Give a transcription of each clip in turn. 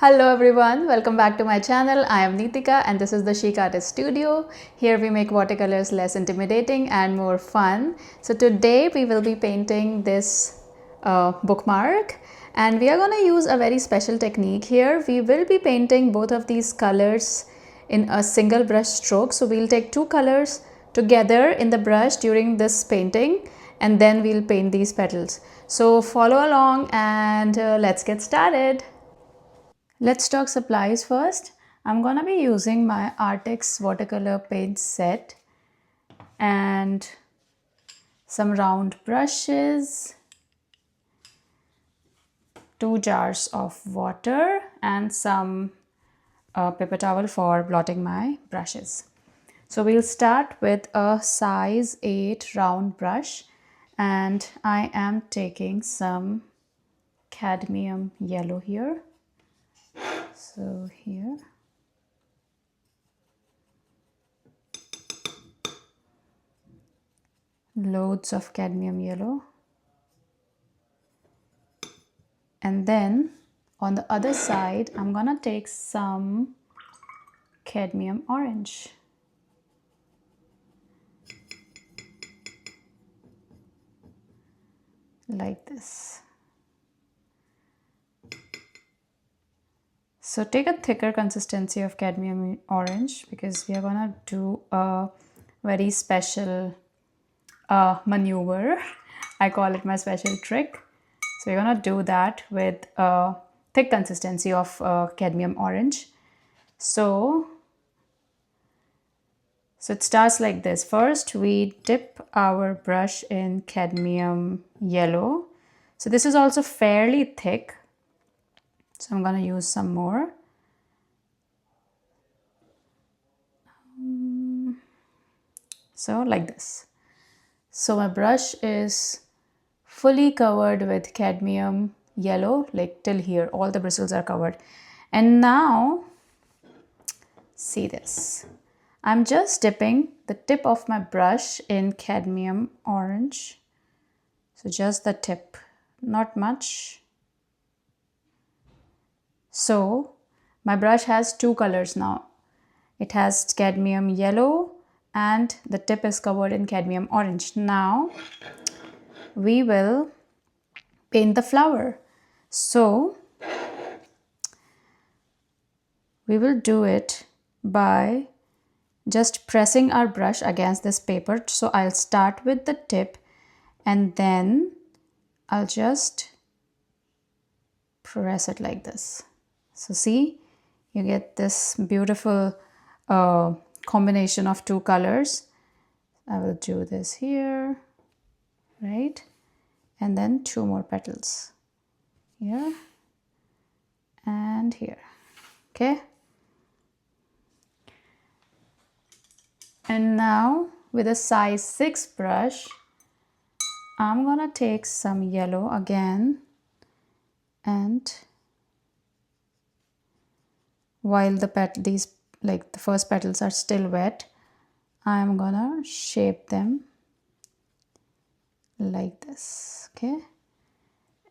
Hello everyone, welcome back to my channel. I am Neetika and this is the Chic Artist Studio. Here we make watercolors less intimidating and more fun. So today we will be painting this bookmark, and we are going to use a very special technique here. We will be painting both of these colors in a single brush stroke. So we'll take two colors together in the brush during this painting, and then we'll paint these petals. So follow along and let's get started. Let's talk supplies first. I'm gonna be using my Artix watercolor paint set and some round brushes, 2 jars of water, and some paper towel for blotting my brushes. So we'll start with a size 8 round brush, and I am taking some cadmium yellow here. So here, loads of cadmium yellow, and then on the other side I'm gonna take some cadmium orange. Like this. So take a thicker consistency of cadmium orange because we are gonna do a very special maneuver. I call it my special trick. So we're gonna do that with a thick consistency of cadmium orange. So it starts like this. First we dip our brush in cadmium yellow. So this is also fairly thick. So I'm gonna use some more. So like this. So my brush is fully covered with cadmium yellow, like till here, all the bristles are covered. And now, see this. I'm just dipping the tip of my brush in cadmium orange. So just the tip, not much. So my brush has two colors now. It has cadmium yellow and the tip is covered in cadmium orange. Now we will paint the flower. So we will do it by just pressing our brush against this paper. So I'll start with the tip and then I'll just press it like this. So see, you get this beautiful combination of two colors. I will do this here, right? And then two more petals here and here. Okay. And now with a size 6 brush, I'm gonna take some yellow again, and while the first petals are still wet, I'm gonna shape them like this. Okay.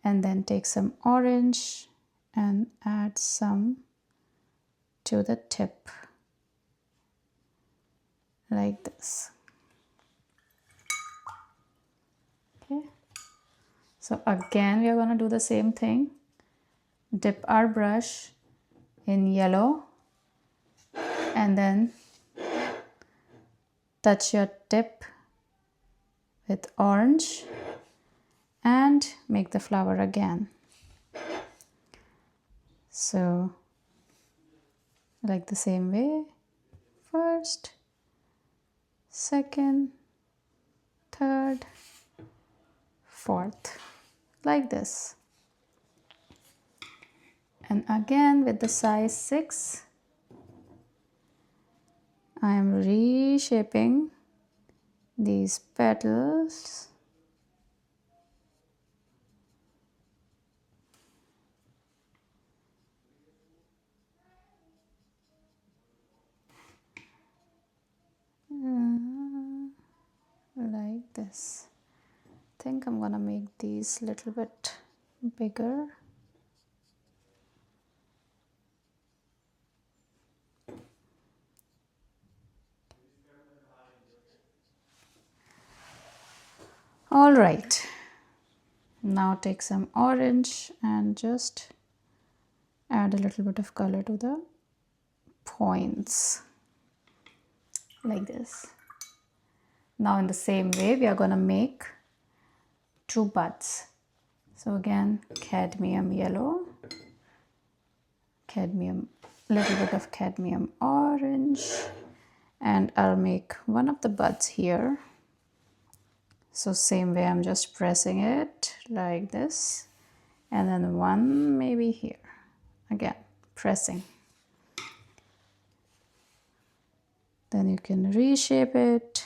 And then take some orange and add some to the tip like this. Okay. So again we are going to do the same thing. Dip our brush in yellow and then touch your tip with orange and make the flower again. So like the same way, first, second, third, fourth, like this. And again with the size 6, I am reshaping these petals. Like this. I think I'm gonna make these a little bit bigger. All right, now take some orange and just add a little bit of color to the points like this. Now in the same way we are going to make two buds. So again, cadmium yellow, cadmium, little bit of cadmium orange, and I'll make one of the buds here. So same way, I'm just pressing it like this, and then one maybe here. Again, pressing. Then you can reshape it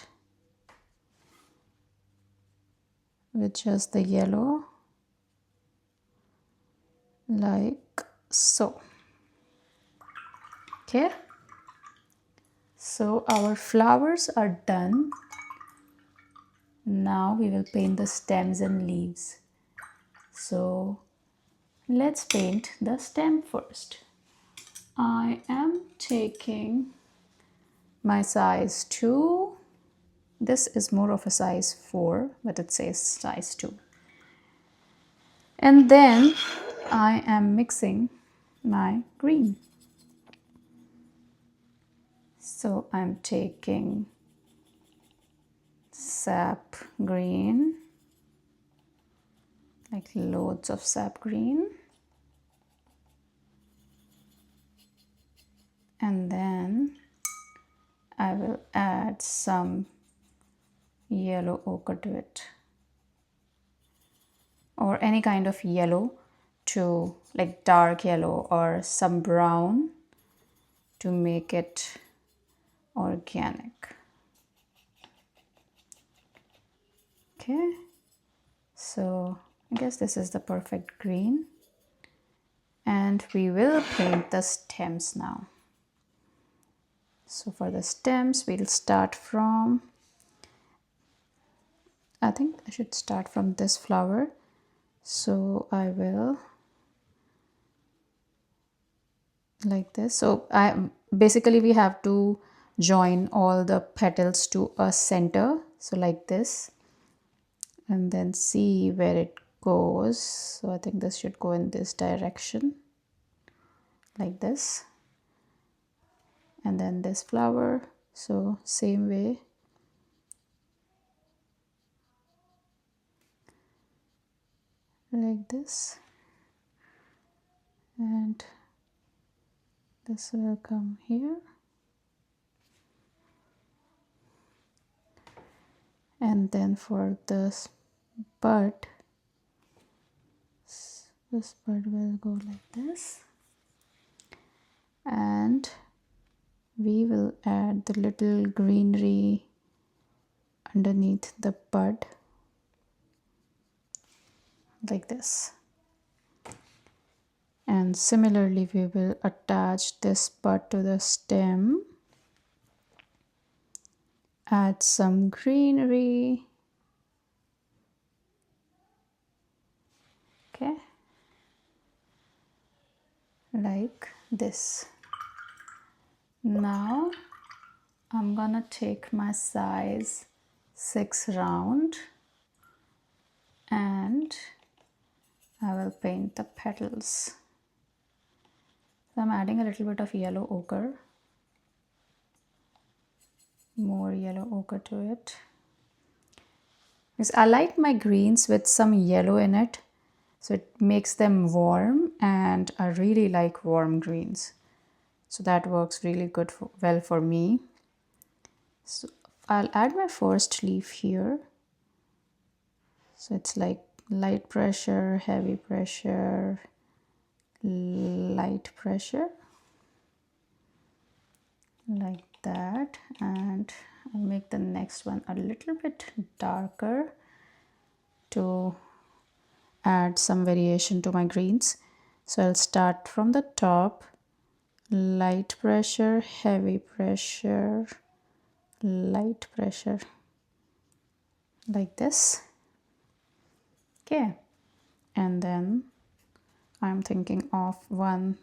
with just the yellow, like so. Okay, so our flowers are done. Now we will paint the stems and leaves. So let's paint the stem first. I am taking my size 2. This is more of a size 4, but it says size 2. And then I am mixing my green. So I'm taking sap green, like loads of sap green. And then I will add some yellow ochre to it, or any kind of yellow, to like dark yellow or some brown to make it organic. Okay, so I guess this is the perfect green, and we will paint the stems now. So for the stems, we'll start from, I think I should start from this flower. So I will, like this. So basically we have to join all the petals to a center. So like this, and then see where it goes. So I think this should go in this direction, like this. And then this flower, so same way. Like this. And this will come here. And then for this bud, this bud will go like this. And we will add the little greenery underneath the bud, like this. And similarly, we will attach this bud to the stem, add some greenery. Okay, like this. Now I'm gonna take my size 6 round and I will paint the petals. So I'm adding a little bit of yellow ochre, more yellow ochre to it. Because I like my greens with some yellow in it, so it makes them warm, and I really like warm greens. So that works really good well for me. So I'll add my first leaf here. So it's like light pressure, heavy pressure, light pressure, like that. And I'll make the next one a little bit darker to add some variation to my greens. So I'll start from the top, light pressure, heavy pressure, light pressure, like this. Okay, and then I'm thinking of one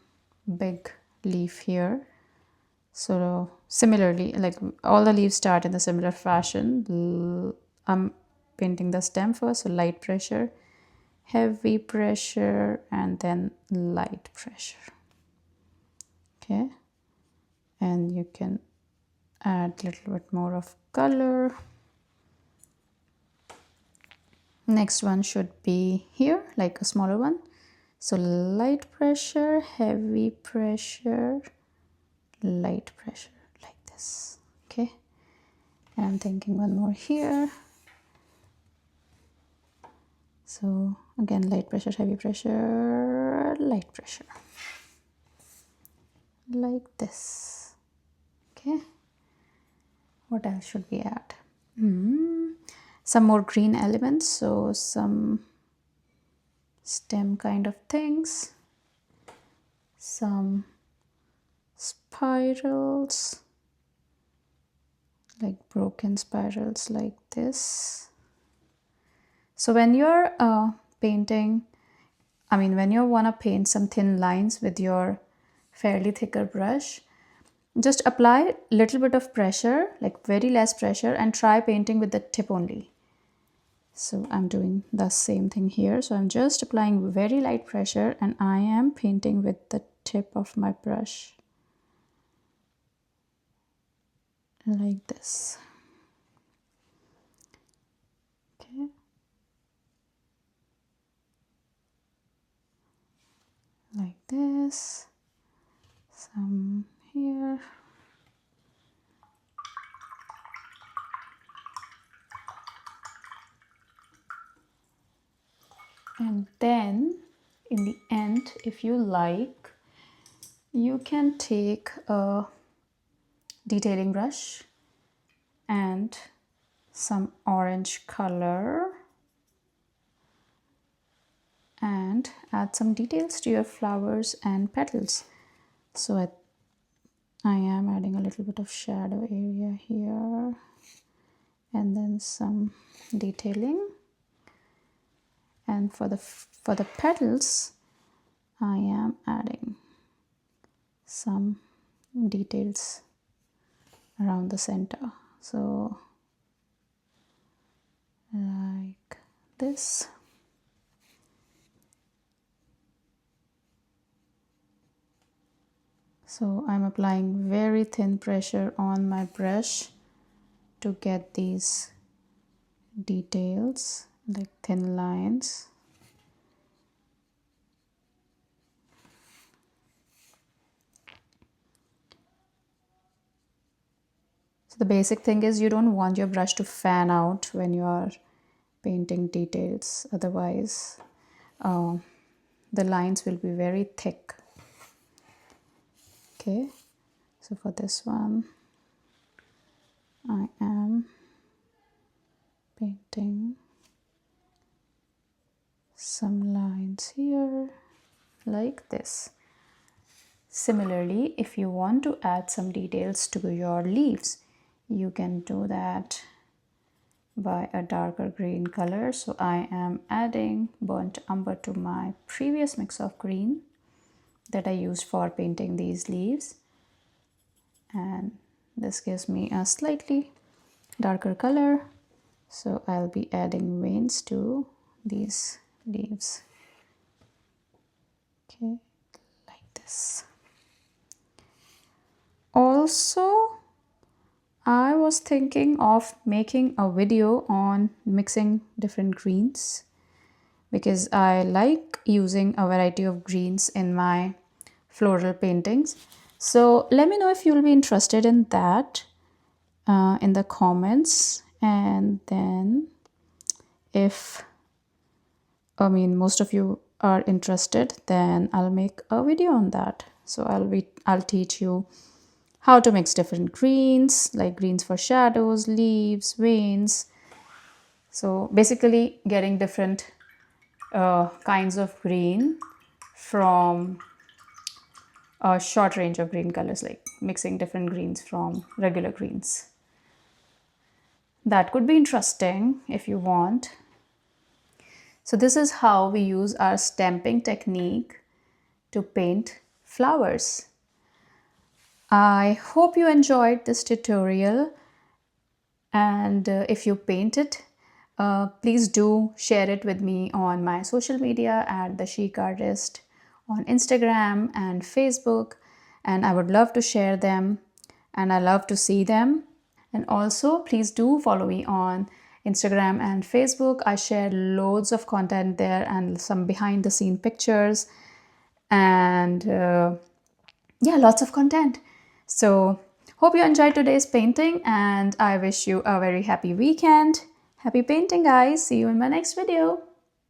big leaf here. So similarly, like all the leaves start in a similar fashion. I'm painting the stem first. So light pressure, heavy pressure, and then light pressure. Okay, and you can add a little bit more of color. Next one should be here, like a smaller one. So light pressure, heavy pressure, light pressure, like this. Okay, and I'm thinking one more here. So again, light pressure, heavy pressure, light pressure, like this. Okay, what else should we add? Some more green elements, so some stem kind of things, some spirals, like broken spirals like this. So when you're painting, when you want to paint some thin lines with your fairly thicker brush, just apply a little bit of pressure, like very less pressure, and try painting with the tip only. So I'm doing the same thing here. So I'm just applying very light pressure and I am painting with the tip of my brush, like this. Okay. Like this. Some here. And then in the end, if you like, you can take a detailing brush and some orange color and add some details to your flowers and petals. So I am adding a little bit of shadow area here and then some detailing. And for the petals, I am adding some details around the center. So like this. So I'm applying very thin pressure on my brush to get these details, like thin lines. So the basic thing is you don't want your brush to fan out when you are painting details, otherwise the lines will be very thick. Okay, so for this one I am painting some lines here like this. Similarly, if you want to add some details to your leaves, you can do that by a darker green color. So I am adding burnt umber to my previous mix of green that I used for painting these leaves, and this gives me a slightly darker color. So I'll be adding veins to these leaves. Okay, like this. Also, I was thinking of making a video on mixing different greens because I like using a variety of greens in my floral paintings. So let me know if you'll be interested in that in the comments, and then if most of you are interested, then I'll make a video on that. So I'll teach you how to mix different greens, like greens for shadows, leaves, veins. So basically getting different kinds of green from a short range of green colors, like mixing different greens from regular greens. That could be interesting if you want. So this is how we use our stamping technique to paint flowers. I hope you enjoyed this tutorial, and if you paint it, Please do share it with me on my social media at the Chic Artist on Instagram and Facebook, and I would love to share them and I love to see them. And also, please do follow me on Instagram and Facebook. I share loads of content there and some behind the scene pictures and yeah, lots of content. So, hope you enjoyed today's painting and I wish you a very happy weekend. Happy painting, guys. See you in my next video.